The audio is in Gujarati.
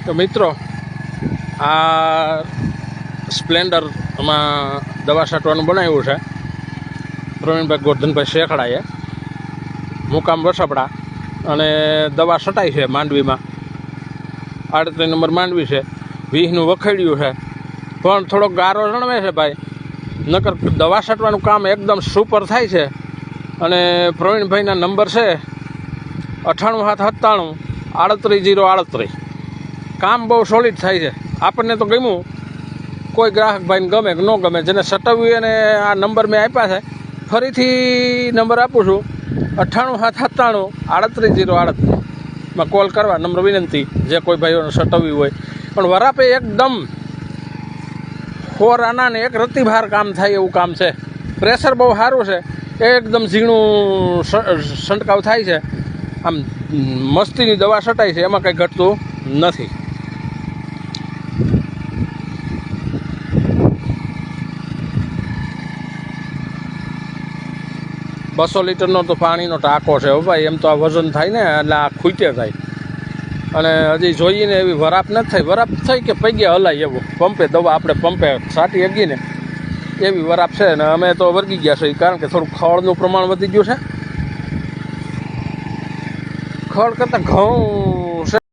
તો મિત્રો આ સ્પ્લેન્ડરમાં દવા છાંટવાનું બનાવ્યું છે પ્રવીણભાઈ ગોરધનભાઈ શેખડાએ મુકામ વસપડા અને દવા છટાઈ છે માંડવીમાં 38 નંબર માંડવી છે 20નું વખેડ્યું છે પણ થોડોક ગારો જણવે છે ભાઈ નકર દવા છાંટવાનું કામ એકદમ સુપર થાય છે અને પ્રવીણભાઈના નંબર છે 98 97 38 038 કામ બહુ સોલિડ થાય છે આપણને તો ગમ્યું કોઈ ગ્રાહક ભાઈને ગમે કે ન ગમે જેને સટાવ્યું એને આ નંબર મેં આપ્યા છે ફરીથી નંબર આપું છું 98 97 38 038 માં કોલ કરવા નમ્ર વિનંતી જે કોઈ ભાઈઓને સટાવ્યું હોય પણ વરાપે એકદમ 4 આના ને એક રતિભાર કામ થાય એવું કામ છે પ્રેશર બહુ સારું છે એકદમ ઝીણું છંટકાવ થાય છે આમ મસ્તીની દવા છટાય છે એમાં કંઈ ઘટતું નથી. બસો લીટરનો તો પાણીનો ટાંકો છે ભાઈ એમ તો આ વજન થાય ને એટલે આ ખૂટે થાય અને હજી જોઈએ ને એવી વરાપ નથી થઈ વરાપ થઈ કે પૈગે હલાય એવું પંપે દવા આપણે પંપે છાંટી શકીએ ને એવી વરાપ છે ને અમે તો વર્ગી ગયા છે કારણ કે થોડું ખળનું પ્રમાણ વધી ગયું છે ખળ કરતાં ઘઉં છે.